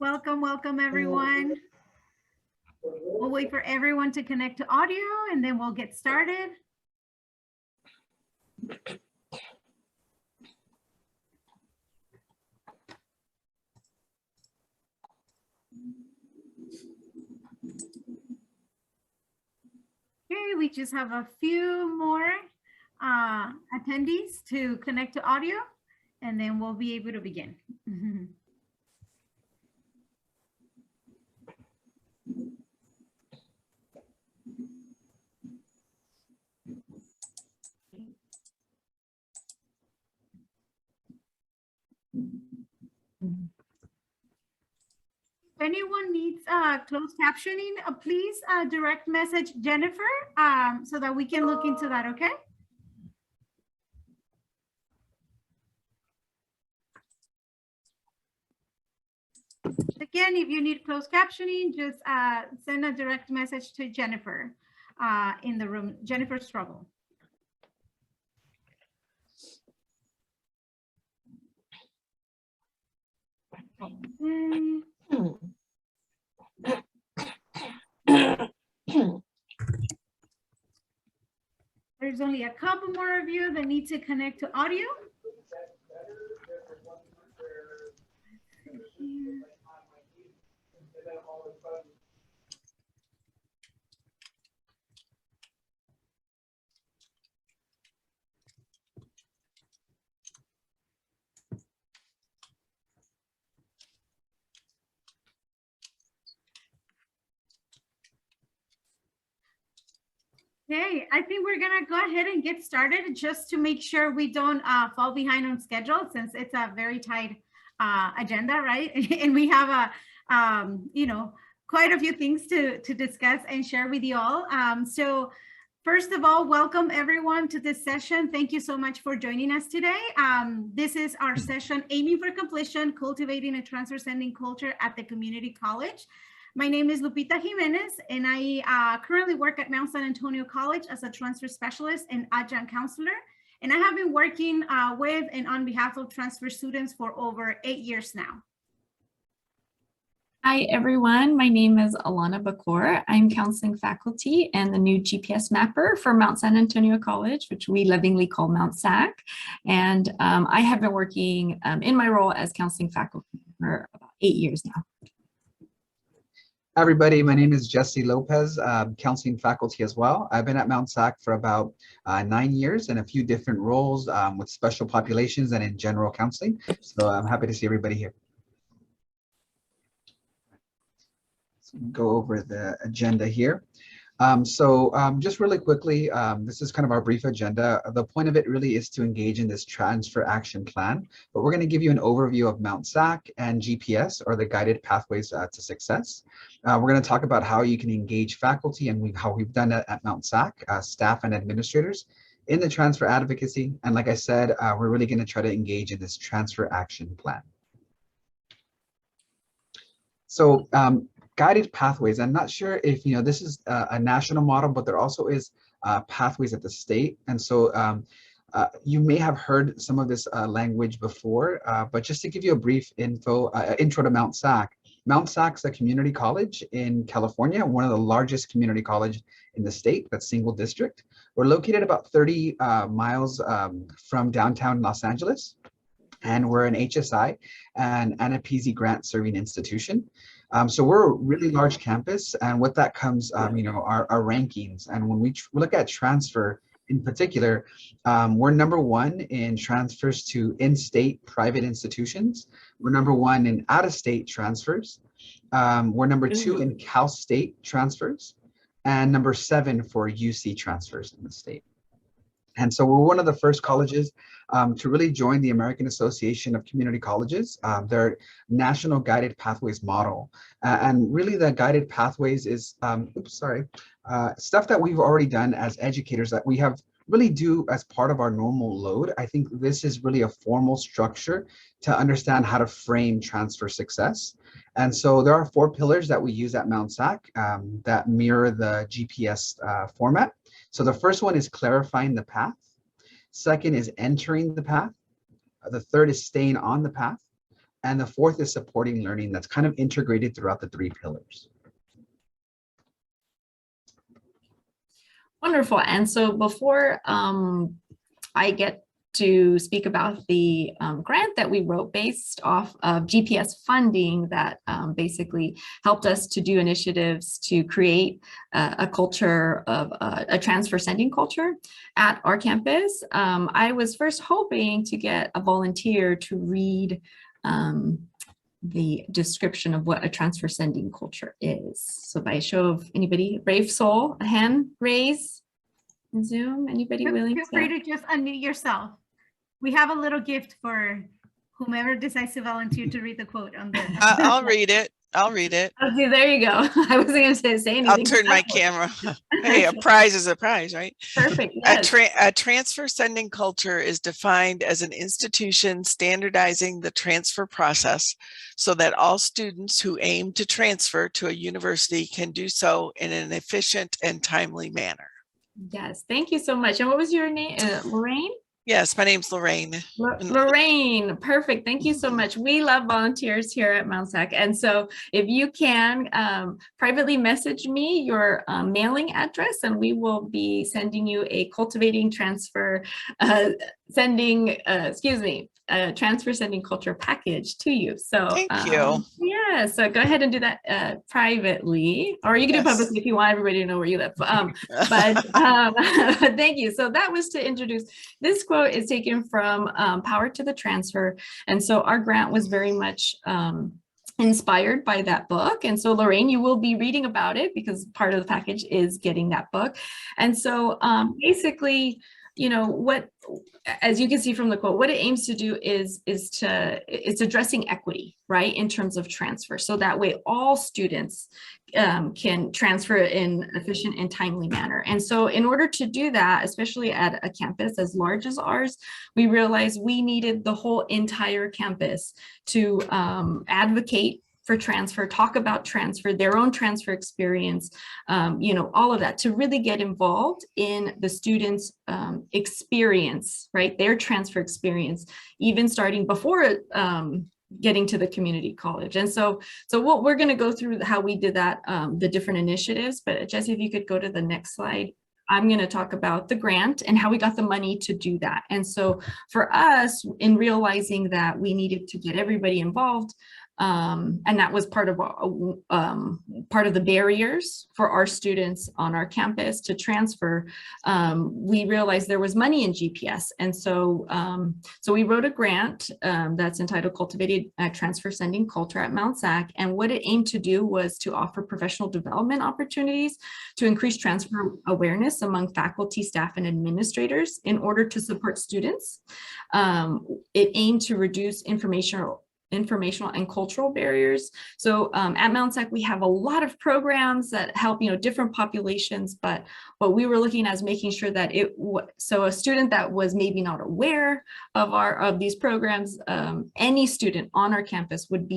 Welcome, welcome everyone. We'll wait for everyone to connect to audio and then we'll get started. Okay, we just have a few more attendees to connect to audio and then we'll be able to begin. If anyone needs closed captioning, please direct message Jennifer so that we can look into that, okay? Again, if you need closed captioning, just send a direct message to Jennifer in the room, Jennifer Struggle. There's only a couple more of you that need to connect to audio. Okay, I think we're gonna go ahead and get started just to make sure we don't fall behind on schedule since it's a very tight agenda, right? And we have quite a few things to discuss and share with you all. So first of all, welcome everyone to this session. Thank you so much for joining us today. This is our session, Aiming for Completion, Cultivating a Transfer Sending Culture at the Community College. My name is Lupita Jimenez, and I currently work at Mount San Antonio College as a transfer specialist and adjunct counselor. And I have been working with and on behalf of transfer students for over 8 years now. Hi, everyone. My name is Alana Bachor. I'm counseling faculty and the new GPS mapper for Mount San Antonio College, which we lovingly call Mount SAC. And I have been working in my role as counseling faculty for about 8 years now. Hi, everybody. My name is Jesse Lopez, counseling faculty as well. I've been at Mount SAC for about 9 years in a few different roles with special populations and in general counseling. So I'm happy to see everybody here. So go over the agenda here. Just really quickly, this is kind of our brief agenda. The point of it really is to engage in this transfer action plan, but we're going to give you an overview of Mount SAC and GPS, or the guided pathways to success. We're going to talk about how you can engage faculty and how we've done it at Mount SAC, staff and administrators in the transfer advocacy. And like I said, we're really going to try to engage in this transfer action plan. So guided pathways, I'm not sure if this is a national model, but there also is pathways at the state. And so you may have heard some of this language before, but just to give you a brief intro to Mount SAC. Mount SAC's a community college in California, one of the largest community college in the state, that's single district. We're located about 30 miles from downtown Los Angeles, and we're an HSI and NIPZ grant serving institution. So we're a really large campus, and with that comes, our rankings. And when we look at transfer in particular, we're #1 in transfers to in-state private institutions. We're #1 in out-of-state transfers. We're #2 in Cal State transfers, and #7 for UC transfers in the state. And so we're one of the first colleges to really join the American Association of Community Colleges, their National Guided Pathways model. And really the guided pathways is, stuff that we've already done as educators that we have really do as part of our normal load. I think this is really a formal structure to understand how to frame transfer success. And so there are 4 pillars that we use at Mount SAC that mirror the GPS format. So the first one is clarifying the path. Second is entering the path. The third is staying on the path. And the fourth is supporting learning that's kind of integrated throughout the 3 pillars. Wonderful. And so before I get to speak about the grant that we wrote based off of GPS funding that basically helped us to do initiatives to create a culture of a transfer sending culture at our campus. I was first hoping to get a volunteer to read the description of what a transfer sending culture is. So by a show of anybody, brave soul, a hand raise in Zoom, anybody willing Feel free to just unmute yourself. We have a little gift for whomever decides to volunteer to read the quote on the. I'll read it. I'll read it. Okay, there you go. I wasn't going to say anything. I'll turn my camera. Hey, a prize is a prize, right? Perfect. Yes. A transfer sending culture is defined as an institution standardizing the transfer process so that all students who aim to transfer to a university can do so in an efficient and timely manner. Yes, thank you so much. And what was your name? Lorraine? Yes, my name's Lorraine. Lorraine, perfect. Thank you so much. We love volunteers here at Mount SAC. And so if you can privately message me your mailing address, and we will be sending you a cultivating transfer transfer sending culture package to you. So thank you. Yeah, so go ahead and do that privately, or you can do it publicly if you want everybody to know where you live. But thank you. So that was to introduce. This quote is taken from Power to the Transfer. And so our grant was very much inspired by that book. And so Lorraine, you will be reading about it because part of the package is getting that book. And so basically, you know, what, as you can see from the quote, what it aims to do is it's addressing equity, right, in terms of transfer. So that way all students can transfer in an efficient and timely manner. And so in order to do that, especially at a campus as large as ours, we realized we needed the whole entire campus to advocate for transfer, talk about transfer, their own transfer experience, you know, all of that, to really get involved in the students' experience, right? Their transfer experience, even starting before getting to the community college. And so what we're gonna go through how we did that, the different initiatives, but Jesse, if you could go to the next slide. I'm going to talk about the grant and how we got the money to do that. And so for us, in realizing that we needed to get everybody involved, and that was part of the barriers for our students on our campus to transfer, we realized there was money in GPS. And so we wrote a grant that's entitled Cultivating a Transfer Sending Culture at Mount SAC. And what it aimed to do was to offer professional development opportunities to increase transfer awareness among faculty, staff, and administrators in order to support students. It aimed to reduce informational and cultural barriers. So at Mount SAC, we have a lot of programs that help, you know, different populations, but what we were looking at is making sure that so a student that was maybe not aware of these programs, any student on our campus would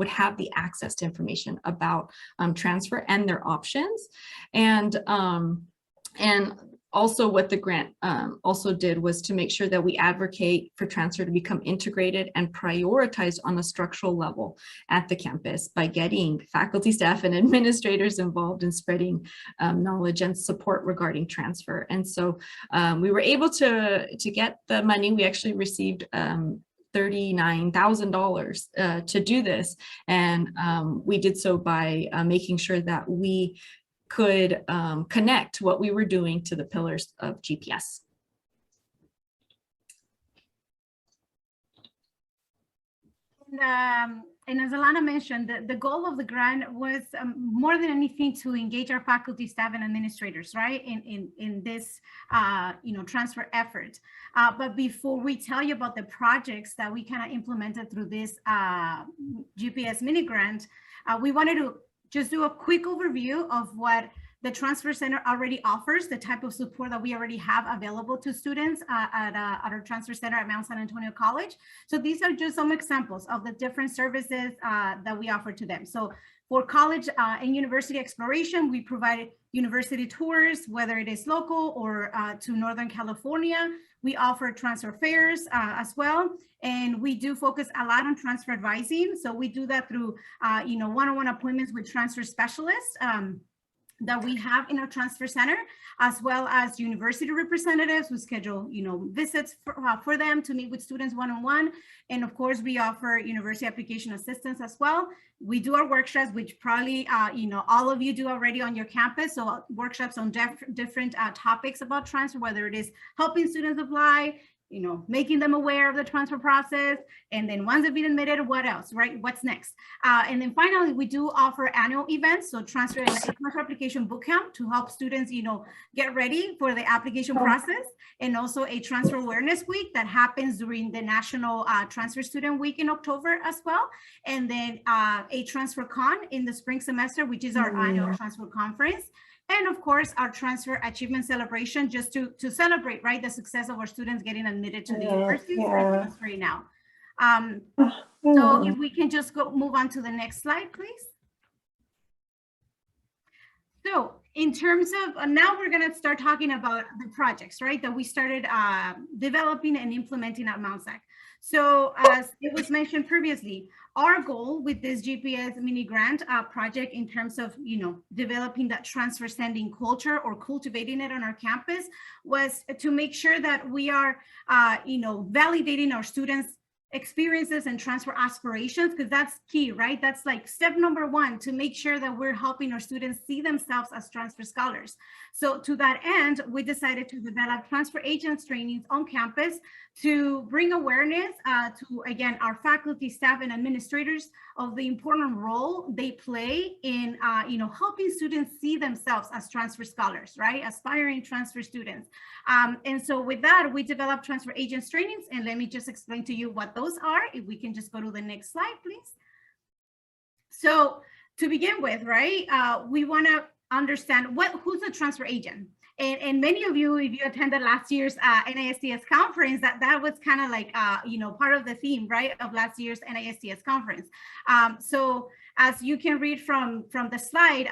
have the access to information about transfer and their options. And also what the grant also did was to make sure that we advocate for transfer to become integrated and prioritized on a structural level at the campus by getting faculty, staff, and administrators involved in spreading knowledge and support regarding transfer. And so we were able to get the money. We actually received $39,000 to do this. And we did so by making sure that we could connect what we were doing to the pillars of GPS. And as Alana mentioned, the goal of the grant was more than anything to engage our faculty, staff, and administrators, right, in this transfer effort. But before we tell you about the projects that we kind of implemented through this GPS mini grant, we wanted to just do a quick overview of what the Transfer Center already offers the type of support that we already have available to students at our Transfer Center at Mount San Antonio College. So these are just some examples of the different services that we offer to them. So for college and university exploration, we provide university tours, whether it is local or to Northern California. We offer transfer fairs as well. And we do focus a lot on transfer advising. So we do that through, one-on-one appointments with transfer specialists that we have in our transfer center, as well as university representatives who schedule, visits for them to meet with students one-on-one. And of course, we offer university application assistance as well. We do our workshops, which probably, all of you do already on your campus. So workshops on different topics about transfer, whether it is helping students apply, making them aware of the transfer process, and then once they've been admitted, what else, right? What's next? And then finally, we do offer annual events, so transfer application bootcamp to help students, get ready for the application process, and also a transfer awareness week that happens during the National Transfer Student Week in October as well, and then a transfer con in the spring semester, which is our annual transfer conference. And of course, our transfer achievement celebration, just to celebrate, right, the success of our students getting admitted to the universities and transferring now. So if we can just move on to the next slide, please. So in terms of, now we're gonna start talking about the projects, right, that we started developing and implementing at Mount SAC. So as it was mentioned previously, our goal with this GPS mini grant project in terms of, developing that transfer sending culture or cultivating it on our campus was to make sure that we are, validating our students' experiences and transfer aspirations, because that's key, right? That's like step number one, to make sure that we're helping our students see themselves as transfer scholars. So to that end, we decided to develop transfer agents trainings on campus to bring awareness to, again, our faculty, staff, and administrators of the important role they play in, helping students see themselves as transfer scholars, right? Aspiring transfer students. And so with that, we developed transfer agents trainings, and let me just explain to you what those are. If we can just go to the next slide, please. So to begin with, right, we want to understand who's a transfer agent. And many of you, if you attended last year's NISTS conference, that was kind of like, part of the theme, right, of last year's NISTS conference. So as you can read from the slide,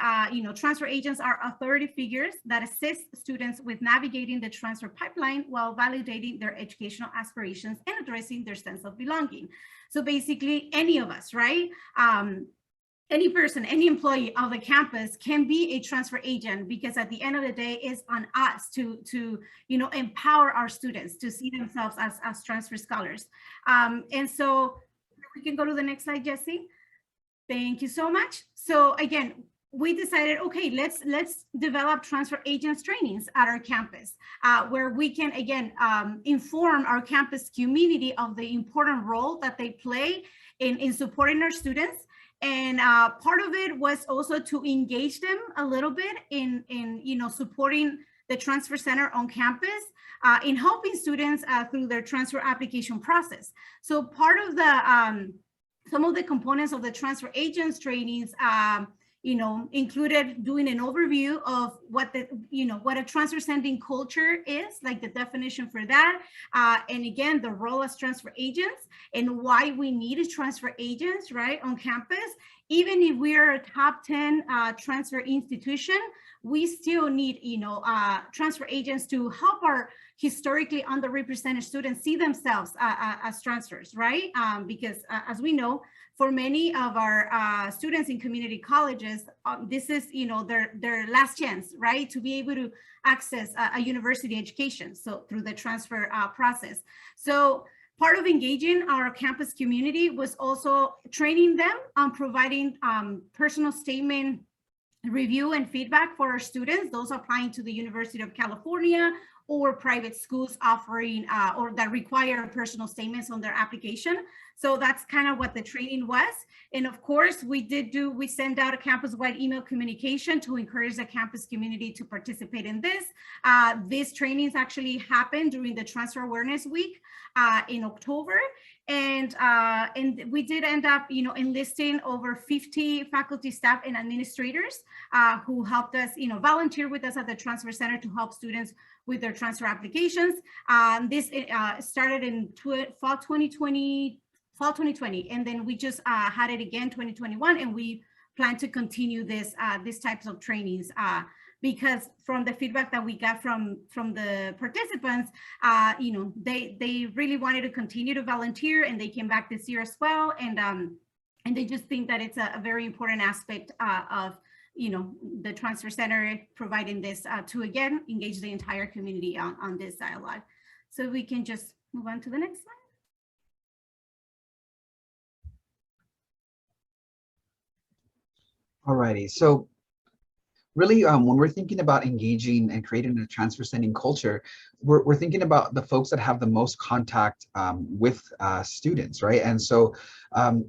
transfer agents are authority figures that assist students with navigating the transfer pipeline while validating their educational aspirations and addressing their sense of belonging. So basically, any of us, right? Any person, any employee of the campus can be a transfer agent, because at the end of the day, it's on us to empower our students to see themselves as transfer scholars. And so we can go to the next slide, Jesse. Thank you so much. So again, we decided, okay, let's develop transfer agents trainings at our campus, where we can, again, inform our campus community of the important role that they play in supporting our students. And part of it was also to engage them a little bit in supporting the transfer center on campus, in helping students through their transfer application process. So part of the some of the components of the transfer agents trainings included doing an overview of what a transfer sending culture is, like the definition for that, and again, the role as transfer agents and why we need transfer agents, right, on campus. Even if we are a top 10 transfer institution, we still need, transfer agents to help our historically underrepresented students see themselves as transfers, right? Because as we know, for many of our students in community colleges, this is, their last chance, right, to be able to access a university education, so through the transfer process. So part of engaging our campus community was also training them on providing personal statement review and feedback for our students, those applying to the University of California or private schools offering or that require personal statements on their application. So that's kind of what the training was. And of course, we send out a campus-wide email communication to encourage the campus community to participate in this. These trainings actually happened during the Transfer Awareness Week in October. And we did end up, enlisting over 50 faculty, staff, and administrators who helped us, volunteer with us at the Transfer Center to help students with their transfer applications. This started in fall 2020, and then we just had it again 2021, and we plan to continue these types of trainings because from the feedback that we got from the participants, they really wanted to continue to volunteer, and they came back this year as well, and they just think that it's a very important aspect of the Transfer Center providing this to again engage the entire community on this dialogue. So we can just move on to the next slide. Alrighty, so really, when we're thinking about engaging and creating a transfer sending culture, we're thinking about the folks that have the most contact with students, right? And so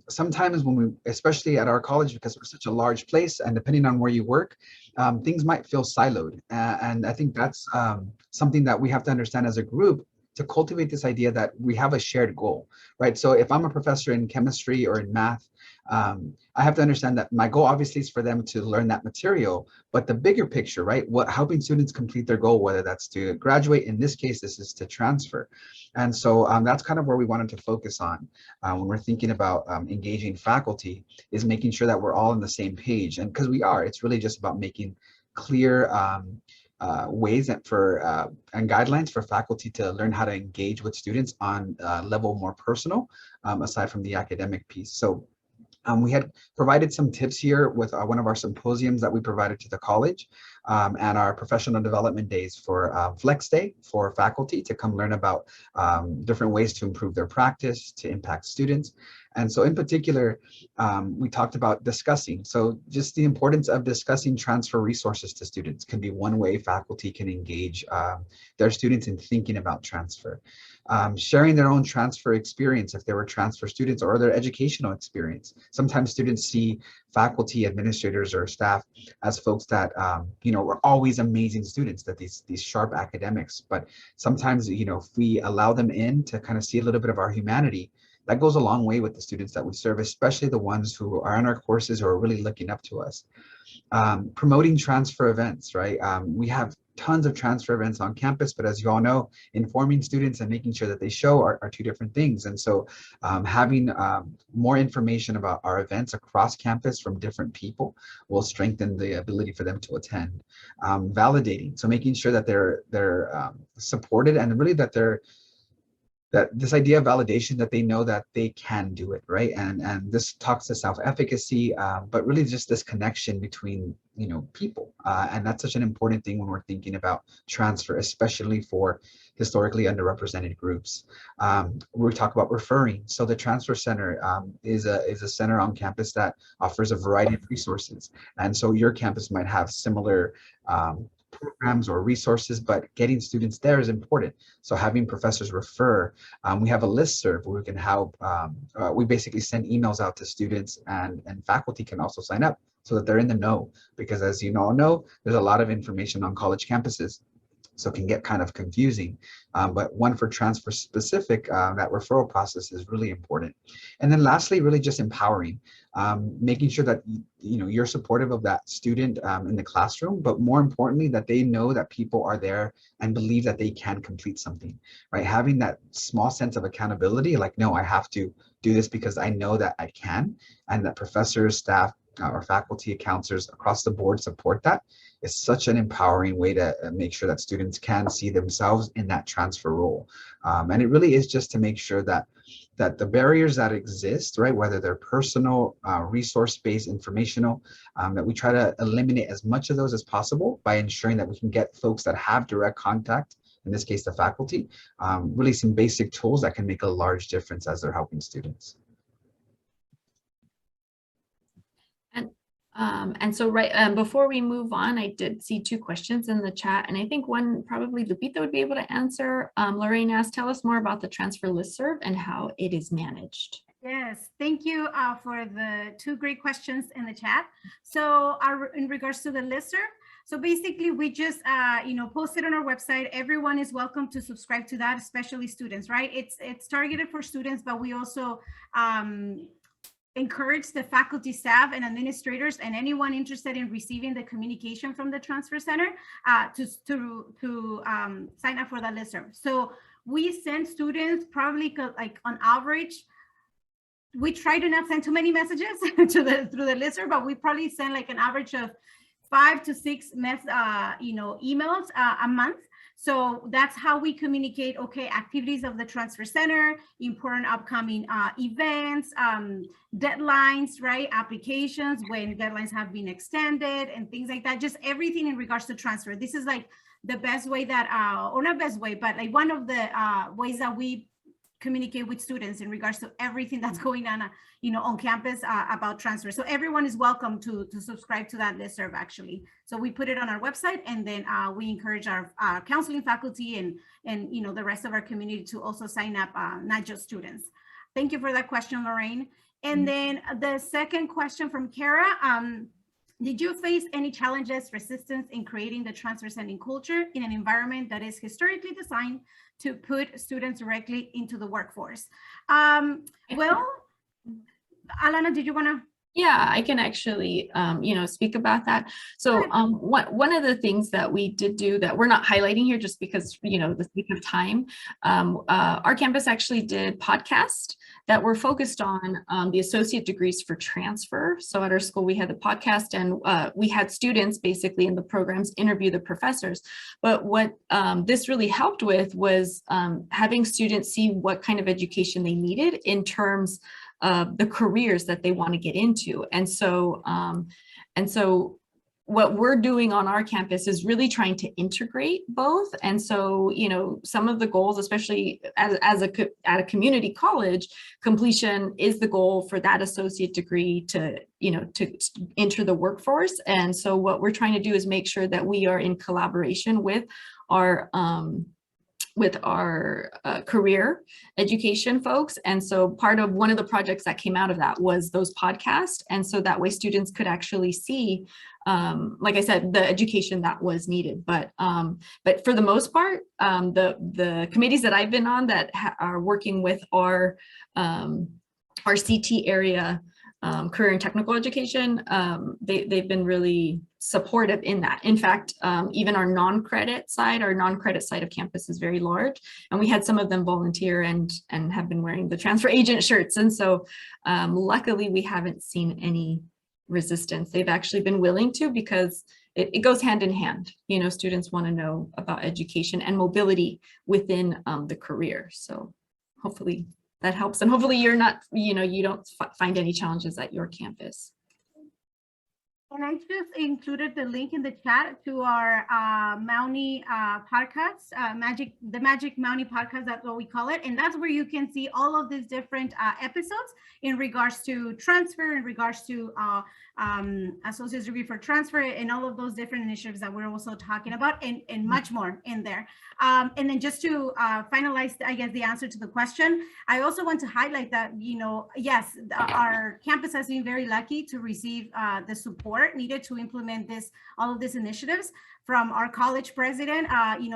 sometimes when we, especially at our college, because we're such a large place, and depending on where you work, things might feel siloed. And I think that's something that we have to understand as a group, to cultivate this idea that we have a shared goal, right? So if I'm a professor in chemistry or in math, I have to understand that my goal obviously is for them to learn that material, but the bigger picture, right? Helping students complete their goal, whether that's to graduate, in this case, this is to transfer. And so that's kind of where we wanted to focus on when we're thinking about engaging faculty, is making sure that we're all on the same page. And because we are, it's really just about making clear ways and guidelines for faculty to learn how to engage with students on a level more personal, aside from the academic piece. So we had provided some tips here with one of our symposiums that we provided to the college, and our professional development days for Flex Day for faculty to come learn about different ways to improve their practice, to impact students. And so in particular, we talked about discussing. So just the importance of discussing transfer resources to students can be one way faculty can engage their students in thinking about transfer. Sharing their own transfer experience if they were transfer students, or their educational experience. Sometimes students see faculty, administrators, or staff as folks that were always amazing students, that these sharp academics. But sometimes, if we allow them in to kind of see a little bit of our humanity, that goes a long way with the students that we serve, especially the ones who are on our courses or are really looking up to us. Promoting transfer events, right? We have tons of transfer events on campus, but as you all know, informing students and making sure that they show are two different things. And so having more information about our events across campus from different people will strengthen the ability for them to attend. Validating, so making sure that they're supported, and really that this idea of validation, that they know that they can do it, right? And this talks to self-efficacy, but really just this connection between people, and that's such an important thing when we're thinking about transfer, especially for historically underrepresented groups. We talk about referring. So the Transfer Center is a center on campus that offers a variety of resources, and so your campus might have similar programs or resources, but getting students there is important. So having professors refer, we have a listserv where we can help. We basically send emails out to students, and faculty can also sign up so that they're in the know, because as you all know, there's a lot of information on college campuses, so it can get kind of confusing. But one for transfer specific, that referral process is really important. And then lastly, really just empowering, making sure that you're supportive of that student in the classroom, but more importantly, that they know that people are there and believe that they can complete something, right? Having that small sense of accountability, like, no, I have to do this because I know that I can, and that professors, staff, or faculty, counselors across the board support that. Is such an empowering way to make sure that students can see themselves in that transfer role. And it really is just to make sure that the barriers that exist, right, whether they're personal, resource-based, informational, that we try to eliminate as much of those as possible by ensuring that we can get folks that have direct contact, in this case, the faculty, really some basic tools that can make a large difference as they're helping students. And so before we move on, I did see two questions in the chat, and I think one probably Lupita would be able to answer. Lorraine asked, tell us more about the transfer listserv and how it is managed. Yes, thank you for the two great questions in the chat. So in regards to the listserv, So basically, we just, posted on our website. Everyone is welcome to subscribe to that, especially students, right? It's targeted for students, but we also encourage the faculty, staff, and administrators, and anyone interested in receiving the communication from the Transfer Center to sign up for that listserv. So we send students probably like on average. We try to not send too many messages through the listserv, but we probably send like an average of 5 to 6 emails a month. So that's how we communicate, okay, activities of the Transfer Center, important upcoming events, deadlines, right? Applications, when deadlines have been extended and things like that, just everything in regards to transfer. This is like the best way that, or not best way, but like one of the ways that we communicate with students in regards to everything that's going on, on campus about transfer. So everyone is welcome to subscribe to that listserv actually. So we put it on our website, and then we encourage our counseling faculty and the rest of our community to also sign up, not just students. Thank you for that question, Lorraine. And then the second question from Kara, did you face any challenges, resistance in creating the transfer sending culture in an environment that is historically designed to put students directly into the workforce? Well, Alana, did you want to? Yeah, I can actually, speak about that. So one of the things that we did do that we're not highlighting here just because, the sake of time, our campus actually did podcasts that were focused on the associate degrees for transfer. So at our school, we had the podcast, and we had students basically in the programs interview the professors. But what this really helped with was having students see what kind of education they needed in terms the careers that they want to get into. And so what we're doing on our campus is really trying to integrate both. And so, some of the goals, especially at a community college, completion is the goal for that associate degree to enter the workforce. And so what we're trying to do is make sure that we are in collaboration with our career education folks. And so one of the projects that came out of that was those podcasts. And so that way students could actually see, like I said, the education that was needed. But for the most part, the committees that I've been on that are working with our CT area, career and technical education, they've been really supportive in that. In fact, even our non-credit side of campus is very large, and we had some of them volunteer and have been wearing the transfer agent shirts. And so luckily we haven't seen any resistance. They've actually been willing to, because it goes hand in hand. Students want to know about education and mobility within the career. So hopefully that helps. And hopefully you're not, you don't find any challenges at your campus. And I just included the link in the chat to our Mountie podcast, the Magic Mountie podcast, that's what we call it. And that's where you can see all of these different episodes in regards to transfer, in regards to associate's degree for transfer, and all of those different initiatives that we're also talking about, and much more in there. And then just to finalize, I guess, the answer to the question, I also want to highlight that, yes, our campus has been very lucky to receive the support needed to implement all of these initiatives from our college president.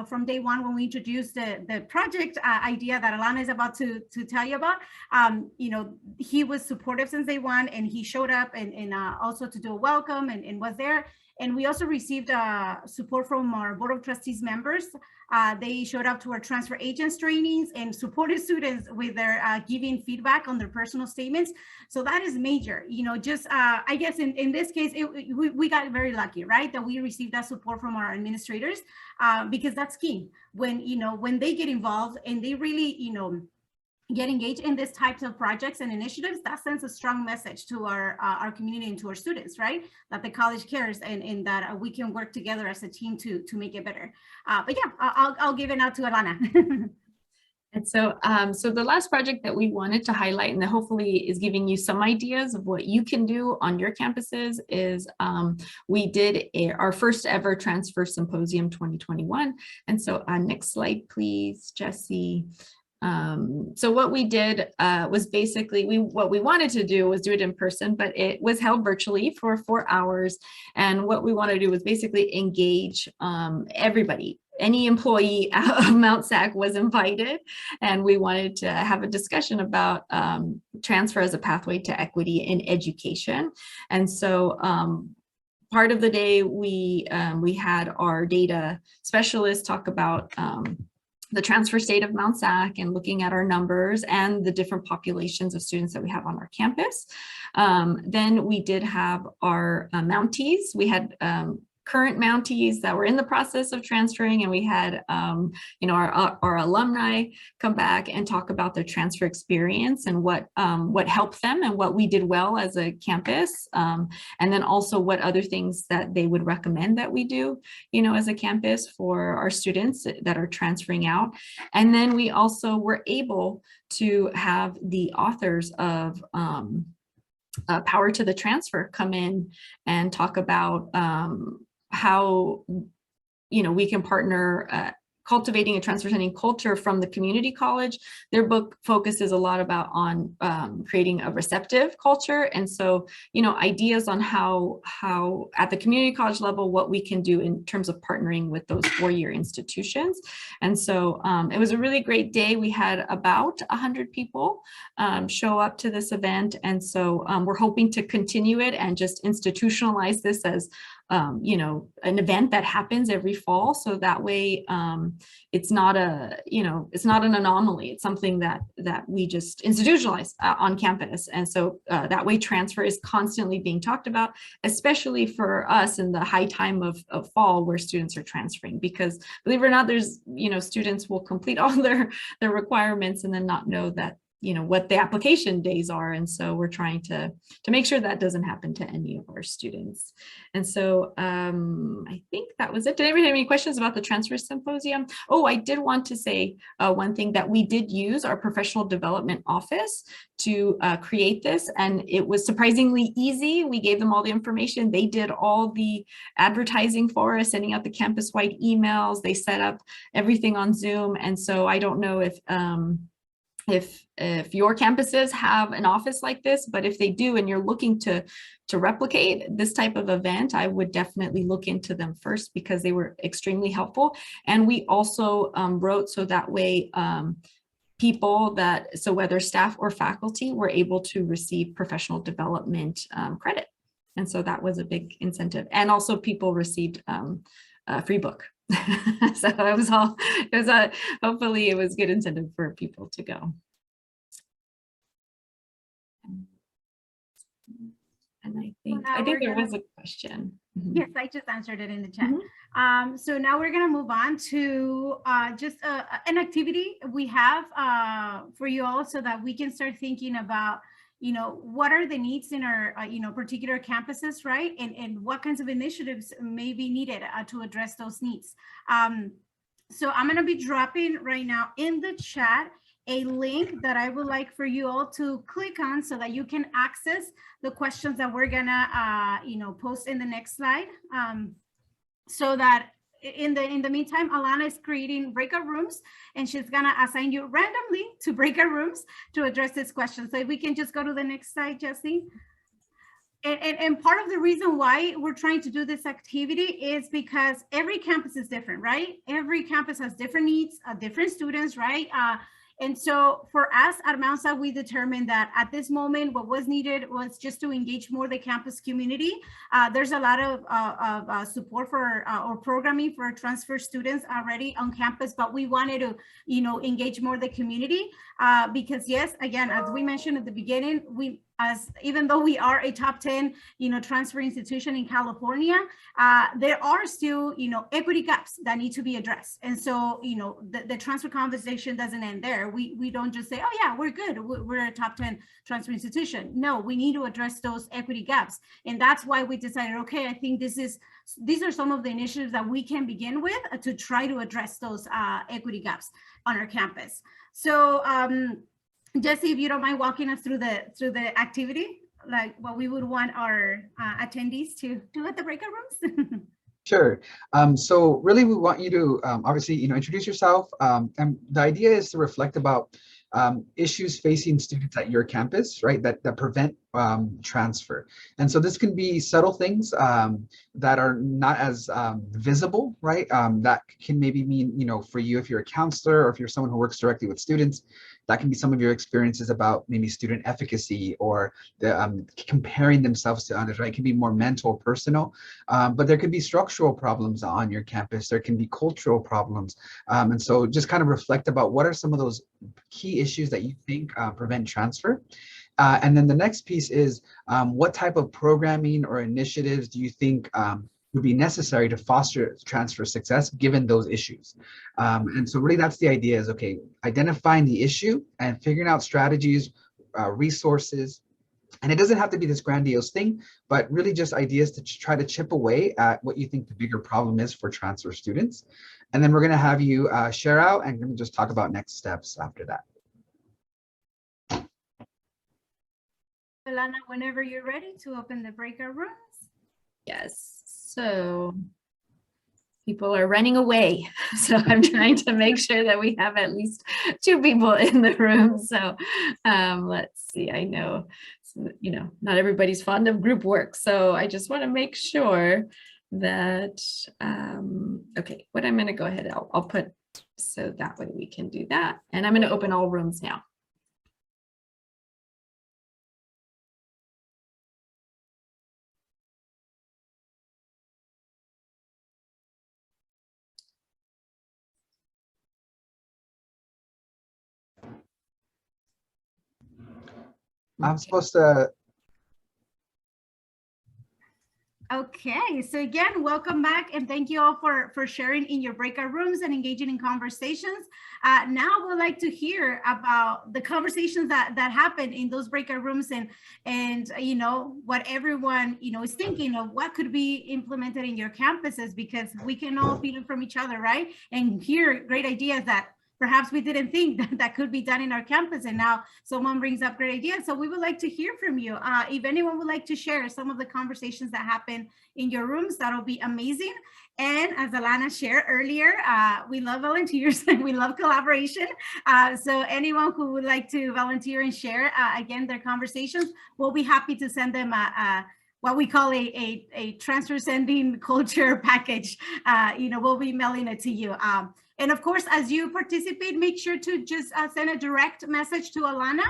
From day one, when we introduced the project idea that Alana is about to tell you about, he was supportive since day one, and he showed up and also to do a welcome and was there. And we also received support from our Board of Trustees members. They showed up to our transfer agents trainings and supported students with their giving feedback on their personal statements. So that is major. I guess in this case, we got very lucky, right? That we received that support from our administrators, because that's key. When they get involved and they really, get engaged in these types of projects and initiatives, that sends a strong message to our community and to our students, right? That the college cares, and that we can work together as a team to make it better. But yeah, I'll give it now to Alana. And so, so the last project that we wanted to highlight, and that hopefully is giving you some ideas of what you can do on your campuses, is we did our first ever transfer symposium 2021. And so next slide, please, Jesse. So what we did was basically, what we wanted to do was do it in person, but it was held virtually for 4 hours. And what we wanted to do was basically engage everybody. Any employee of Mount SAC was invited, and we wanted to have a discussion about transfer as a pathway to equity in education. And so part of the day, we had our data specialists talk about the transfer state of Mount SAC and looking at our numbers and the different populations of students that we have on our campus. Then we did have our Mounties. We had current Mounties that were in the process of transferring, and we had our alumni come back and talk about their transfer experience and what helped them and what we did well as a campus, and then also what other things that they would recommend that we do, as a campus for our students that are transferring out. And then we also were able to have the authors of Power to the Transfer come in and talk about how we can partner cultivating a transfer sending culture from the community college. Their book focuses a lot on creating a receptive culture, and so ideas on how at the community college level what we can do in terms of partnering with those four-year institutions. And so it was a really great day. We had about 100 people show up to this event, and so we're hoping to continue it and just institutionalize this as an event that happens every fall, so that way it's not an anomaly. It's something that we just institutionalize on campus, and so that way transfer is constantly being talked about, especially for us in the high time of fall where students are transferring, because believe it or not, there's students will complete all their requirements and then not know that what the application days are. And so we're trying to make sure that doesn't happen to any of our students. And so I think that was it. Did anybody have any questions about the transfer symposium? Oh, I did want to say one thing, that we did use our professional development office to create this, and it was surprisingly easy. We gave them all the information. They did all the advertising for us, sending out the campus-wide emails. They set up everything on Zoom. And so I don't know if your campuses have an office like this, but if they do and you're looking to replicate this type of event, I would definitely look into them first, because they were extremely helpful. And we also wrote so that way so whether staff or faculty were able to receive professional development credit. And so that was a big incentive. And also people received a free book. So hopefully it was good incentive for people to go. And I think there was a question. Yes, I just answered it in the chat. So now we're going to move on to just an activity we have for you all, so that we can start thinking about what are the needs in our particular campuses, right? And what kinds of initiatives may be needed to address those needs. So I'm going to be dropping right now in the chat a link that I would like for you all to click on, so that you can access the questions that we're gonna post in the next slide. So that in the meantime, Alana is creating breakout rooms, and she's gonna assign you randomly to breakout rooms to address this question. So if we can just go to the next slide, Jesse. And part of the reason why we're trying to do this activity is because every campus is different, right? Every campus has different needs, different students, right? And so for us at Mount SAC, we determined that at this moment, what was needed was just to engage more the campus community. There's a lot of support for or programming for transfer students already on campus, but we wanted to, engage more the community because yes, again, as we mentioned at the beginning, even though we are a top 10, transfer institution in California, there are still, equity gaps that need to be addressed. And so, the transfer conversation doesn't end there. We don't just say, oh yeah, we're good. We're a top 10 transfer institution. No, we need to address those equity gaps. And that's why we decided, okay, I think these are some of the initiatives that we can begin with to try to address those equity gaps on our campus. So, Jesse, if you don't mind walking us through the activity, like what we would want our attendees to do at the breakout rooms. Sure. So really, we want you to obviously, introduce yourself. And the idea is to reflect about issues facing students at your campus, right? That prevent transfer. And so this can be subtle things that are not as visible, right? That can maybe mean, for you, if you're a counselor or if you're someone who works directly with students, that can be some of your experiences about maybe student efficacy or the comparing themselves to others, right? It can be more mental, personal, but there could be structural problems on your campus. There can be cultural problems. And so just kind of reflect about what are some of those key issues that you think prevent transfer. And then the next piece is what type of programming or initiatives do you think would be necessary to foster transfer success given those issues? And so really that's the idea is, okay, identifying the issue and figuring out strategies, resources, and it doesn't have to be this grandiose thing, but really just ideas to try to chip away at what you think the bigger problem is for transfer students. And then we're going to have you share out and just talk about next steps after that. Alana, whenever you're ready to open the breakout rooms. Yes, so people are running away. So I'm trying to make sure that we have at least 2 people in the room. So let's see, I know, not everybody's fond of group work. So I just want to make sure that, okay, what I'm going to go ahead, I'll put, so that way we can do that. And I'm going to open all rooms now. I'm supposed to. Okay, so again, welcome back and thank you all for sharing in your breakout rooms and engaging in conversations. Now we'd like to hear about the conversations that happen in those breakout rooms and what everyone is thinking of what could be implemented in your campuses, because we can all feed from each other, right? And hear great ideas that perhaps we didn't think that could be done in our campus, and now someone brings up great ideas. So we would like to hear from you. If anyone would like to share some of the conversations that happen in your rooms, that'll be amazing. And as Alana shared earlier, we love volunteers and we love collaboration. So anyone who would like to volunteer and share, again, their conversations, we'll be happy to send them what we call a transfer sending culture package. We'll be mailing it to you. And of course, as you participate, make sure to just send a direct message to Alana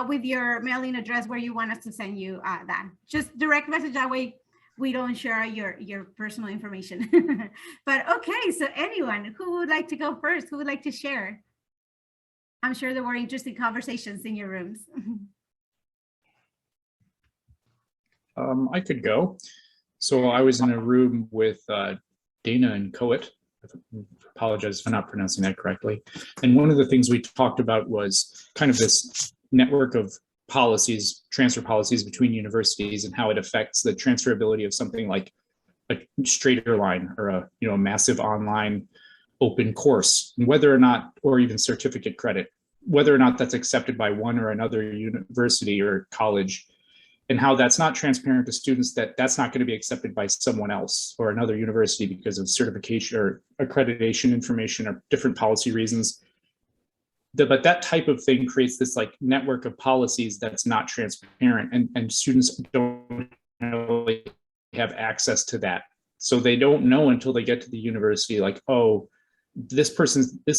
with your mailing address where you want us to send you that. Just direct message, that way we don't share your personal information. But okay, so anyone who would like to go first, who would like to share? I'm sure there were interesting conversations in your rooms. I could go. So I was in a room with Dana and Coet. I apologize if I'm not pronouncing that correctly. And one of the things we talked about was kind of this network of policies, transfer policies between universities, and how it affects the transferability of something like a straighter line or a massive online open course, and whether or not, or even certificate credit, whether or not that's accepted by one or another university or college, and how that's not transparent to students, that's not going to be accepted by someone else or another university because of certification or accreditation information or different policy reasons. But that type of thing creates this like network of policies that's not transparent, and students don't really have access to that. So they don't know until they get to the university, like, oh, this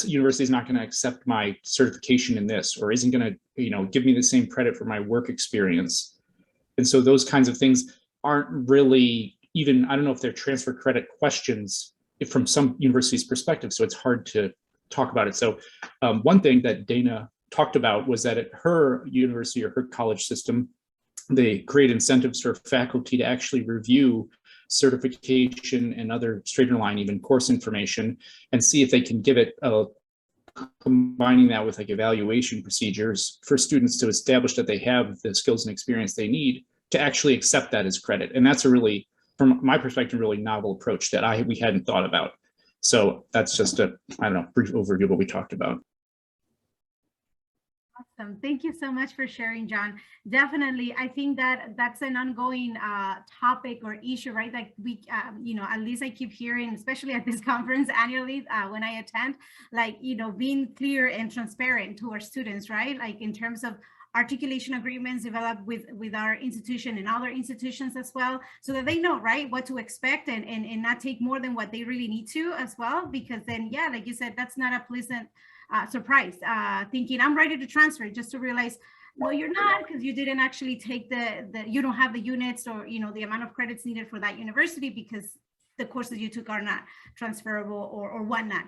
university is not going to accept my certification in this, or isn't going to, give me the same credit for my work experience. And so those kinds of things aren't really even, I don't know if they're transfer credit questions from some universities' perspective, so it's hard to talk about it. So one thing that Dana talked about was that at her university or her college system, they create incentives for faculty to actually review certification and other straighter line, even course information, and see if they can give it combining that with like evaluation procedures for students to establish that they have the skills and experience they need to actually accept that as credit. And that's a really, from my perspective, really novel approach that we hadn't thought about. So that's just a, brief overview of what we talked about. Awesome. Thank you so much for sharing, John. Definitely, I think that that's an ongoing topic or issue, right? Like we, at least I keep hearing, especially at this conference annually when I attend, like, being clear and transparent to our students, right? Like in terms of articulation agreements developed with our institution and other institutions as well, so that they know, right, what to expect and not take more than what they really need to as well. Because then, yeah, like you said, that's not a pleasant surprise, thinking I'm ready to transfer, just to realize, no, you're not, because you didn't actually take you don't have the units or, the amount of credits needed for that university because the courses you took are not transferable or whatnot.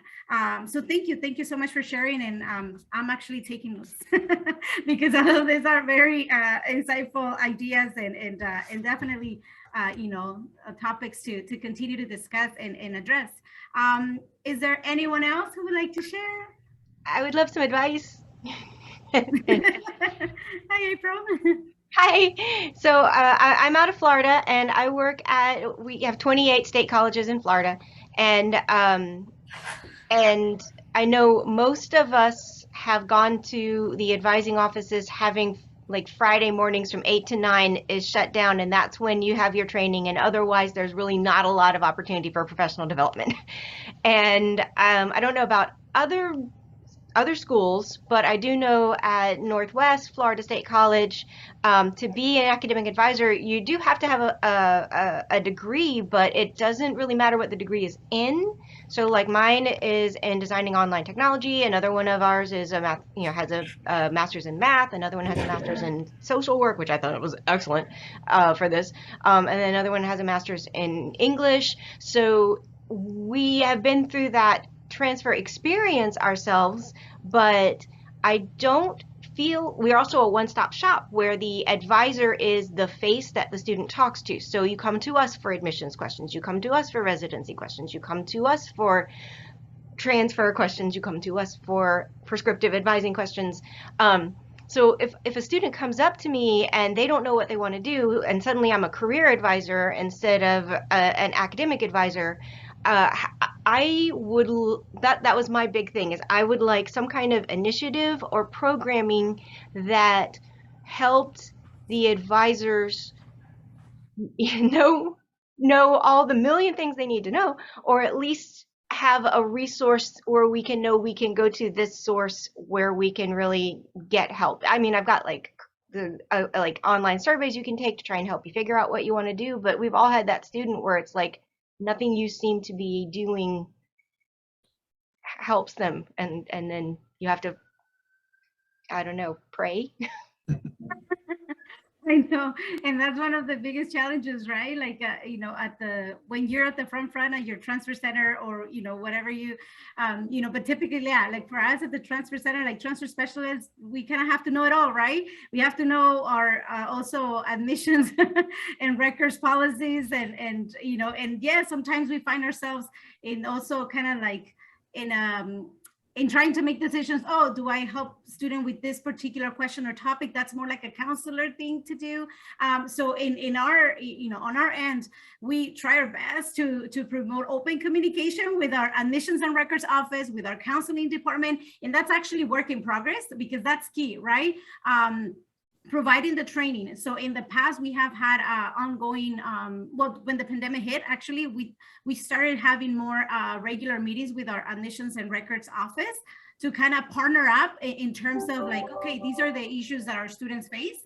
So thank you so much for sharing. And I'm actually taking notes because all of these are very insightful ideas and definitely, topics to continue to discuss and address. Is there anyone else who would like to share? I would love some advice. Hi, April. Hi. So I'm out of Florida, and I work we have 28 state colleges in Florida, and I know most of us have gone to the advising offices having like Friday mornings from 8 to 9 is shut down, and that's when you have your training, and otherwise there's really not a lot of opportunity for professional development. And I don't know about other schools, but I do know at Northwest Florida State College, to be an academic advisor, you do have to have a degree, but it doesn't really matter what the degree is in. So like mine is in designing online technology. Another one of ours is has a master's in math. Another one has a master's in social work, which I thought was excellent for this. And then another one has a master's in English. So we have been through that transfer experience ourselves, but I don't feel we're also a one-stop shop where the advisor is the face that the student talks to. So you come to us for admissions questions, you come to us for residency questions, you come to us for transfer questions, you come to us for prescriptive advising questions. So if a student comes up to me and they don't know what they want to do, and suddenly I'm a career advisor instead of an academic advisor, I would, that was my big thing, is I would like some kind of initiative or programming that helped the advisors know all the million things they need to know, or at least have a resource where we can know we can go to this source where we can really get help. I mean, I've got like like online surveys you can take to try and help you figure out what you want to do, but we've all had that student where it's like nothing you seem to be doing helps them, and then you have to, I don't know, pray. I know, and that's one of the biggest challenges, right? Like, when you're at the front at your transfer center, or whatever you, but typically, yeah, like for us at the transfer center, like transfer specialists, we kind of have to know it all, right? We have to know our also admissions and records policies, and yeah, sometimes we find ourselves in also kind of like in trying to make decisions. Oh, do I help student with this particular question or topic? That's more like a counselor thing to do. So in our, on our end, we try our best to promote open communication with our admissions and records office, with our counseling department. And that's actually work in progress, because that's key, right? Providing the training. So in the past, we have had ongoing, well, when the pandemic hit, actually, we started having more regular meetings with our admissions and records office to kind of partner up in terms of like, okay, these are the issues that our students face,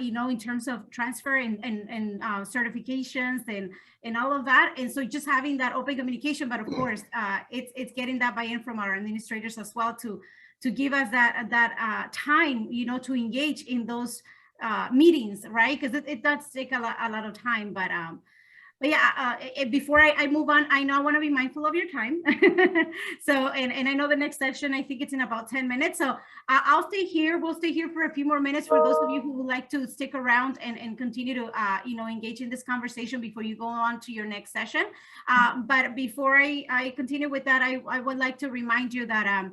in terms of transfer and certifications and all of that. And so just having that open communication, but of course, it's getting that buy-in from our administrators as well to give us that time, to engage in those meetings, right? Because it does take a lot of time. But yeah, before I move on, I know I want to be mindful of your time. So, and I know the next session, I think it's in about 10 minutes. So I'll stay here. We'll stay here for a few more minutes for those of you who would like to stick around and continue to, engage in this conversation before you go on to your next session. But before I continue with that, I would like to remind you that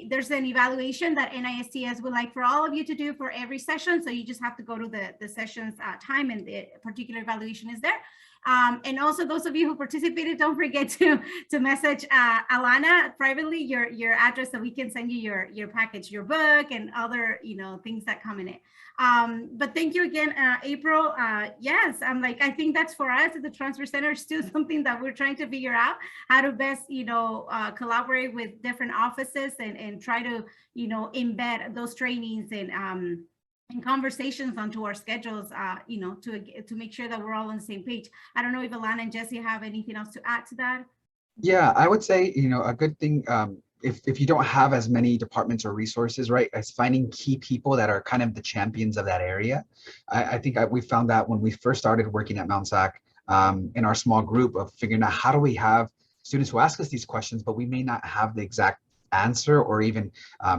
there's an evaluation that NISTS would like for all of you to do for every session. So you just have to go to the session's time, and the particular evaluation is there. And also those of you who participated, don't forget to message Alana privately your address so we can send you your package, your book, and other things that come in it. But thank you again, April. Yes, I think that's for us at the Transfer Center still something that we're trying to figure out how to best collaborate with different offices and try to embed those trainings and conversations onto our schedules, to make sure that we're all on the same page. I don't know if Alana and Jesse have anything else to add to that. Yeah, I would say, a good thing, if you don't have as many departments or resources, right, as finding key people that are kind of the champions of that area. I think we found that when we first started working at Mount SAC, in our small group of figuring out how do we have students who ask us these questions, but we may not have the exact answer or even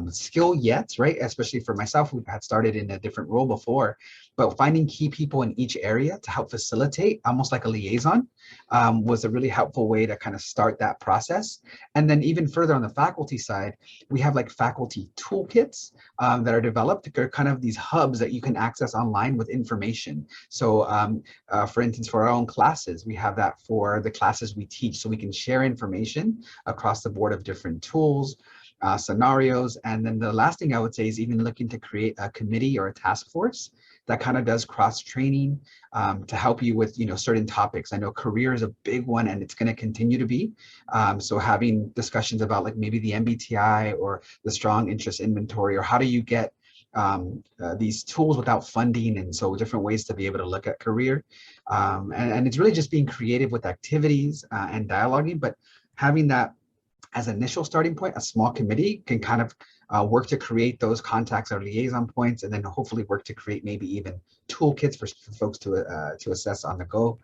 skill yet, right? Especially for myself, who had started in a different role before, but finding key people in each area to help facilitate, almost like a liaison, was a really helpful way to kind of start that process. And then even further on the faculty side, we have like faculty toolkits that are developed. They're kind of these hubs that you can access online with information. So for instance, for our own classes, we have that for the classes we teach, so we can share information across the board of different tools, scenarios. And then the last thing I would say is even looking to create a committee or a task force that kind of does cross training to help you with certain topics. I know career is a big one and it's going to continue to be. So having discussions about like maybe the MBTI or the strong interest inventory, or how do you get these tools without funding, and so different ways to be able to look at career. And it's really just being creative with activities and dialoguing, but having that as an initial starting point. A small committee can kind of work to create those contacts or liaison points, and then hopefully work to create maybe even toolkits for folks to assess on the go.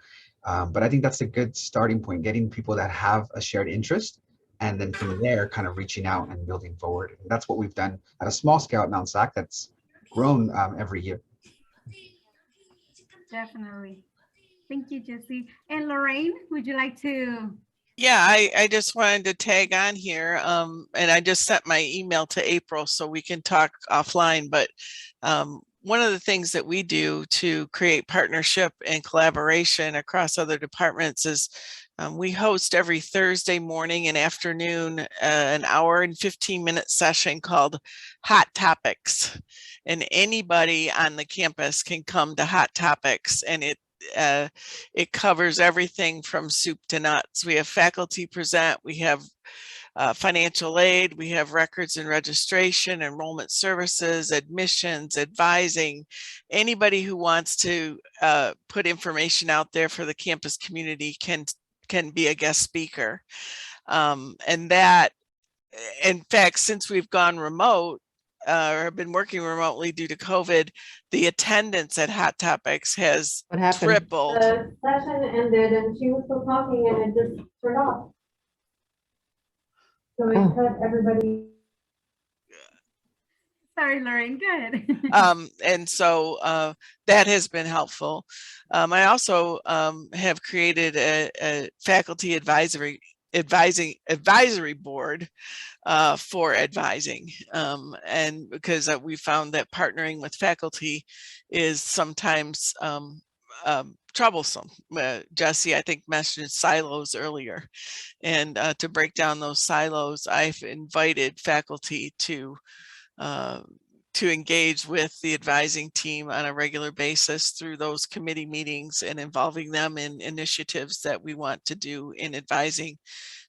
But I think that's a good starting point, getting people that have a shared interest, and then from there kind of reaching out and building forward. And that's what we've done at a small scale at Mount SAC that's grown every year. Definitely. Thank you, Jesse. And Lorraine, would you like to? Yeah, I just wanted to tag on here, and I just sent my email to April so we can talk offline. But one of the things that we do to create partnership and collaboration across other departments is we host every Thursday morning and afternoon an hour and 15-minute session called Hot Topics. And anybody on the campus can come to Hot Topics, and it covers everything from soup to nuts. We have faculty present, we have financial aid, we have records and registration, enrollment services, admissions, advising. Anybody who wants to put information out there for the campus community can be a guest speaker. And that, in fact, since we've gone remote, or have been working remotely due to COVID, the attendance at Hot Topics has tripled. The session ended and she was still talking and it just turned off. So it cut everybody. Sorry, Lorraine, good. And so that has been helpful. I also have created a faculty advisory board for advising, and because we found that partnering with faculty is sometimes troublesome. Jesse, I think, mentioned silos earlier, and to break down those silos, I've invited faculty to engage with the advising team on a regular basis through those committee meetings and involving them in initiatives that we want to do in advising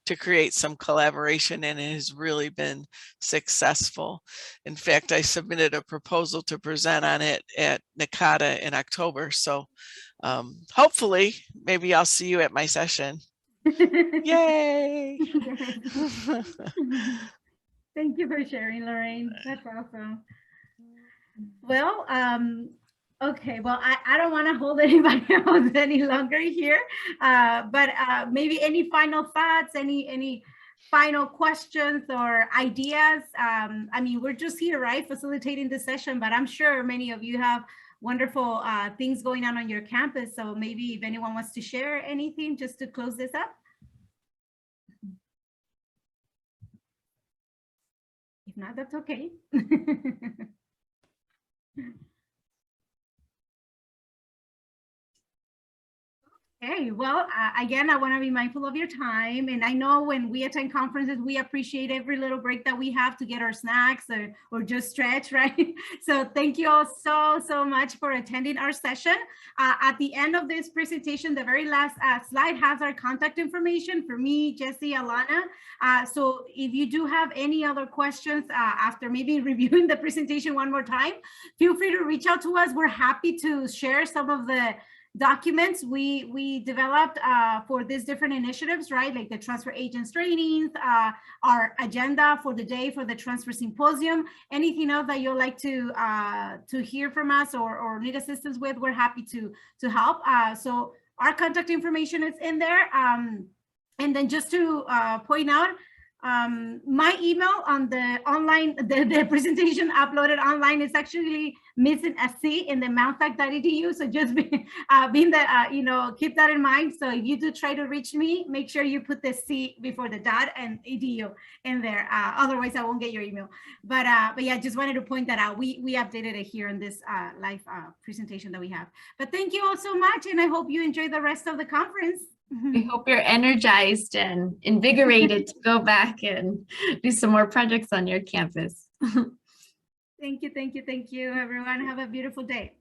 to create some collaboration, and it has really been successful. In fact, I submitted a proposal to present on it at NICADA in October. So hopefully, maybe I'll see you at my session. Yay! Thank you for sharing, Lorraine. That's awesome. Well, okay, well, I don't want to hold anybody else any longer here, but maybe any final thoughts, any final questions or ideas? I mean, we're just here, right, facilitating this session, but I'm sure many of you have wonderful things going on your campus. So maybe if anyone wants to share anything just to close this up. If not, that's okay. Okay, well, again, I want to be mindful of your time. And I know when we attend conferences, we appreciate every little break that we have to get our snacks or just stretch, right? So thank you all so much for attending our session. At the end of this presentation, the very last slide has our contact information for me, Jesse, Alana. So if you do have any other questions after maybe reviewing the presentation one more time, feel free to reach out to us. We're happy to share some of the documents we developed for these different initiatives, right? Like the transfer agents trainings, our agenda for the day for the transfer symposium, anything else that you'd like to hear from us or need assistance with, we're happy to help. So our contact information is in there. And then just to point out, my email on the online, the presentation uploaded online is actually missing a C in the mountsac.edu. So just being that, keep that in mind. So if you do try to reach me, make sure you put the C before the dot and edu in there. Otherwise, I won't get your email. But yeah, just wanted to point that out. We updated it here in this live presentation that we have. But thank you all so much. And I hope you enjoy the rest of the conference. We hope you're energized and invigorated to go back and do some more projects on your campus. Thank you, everyone. Have a beautiful day.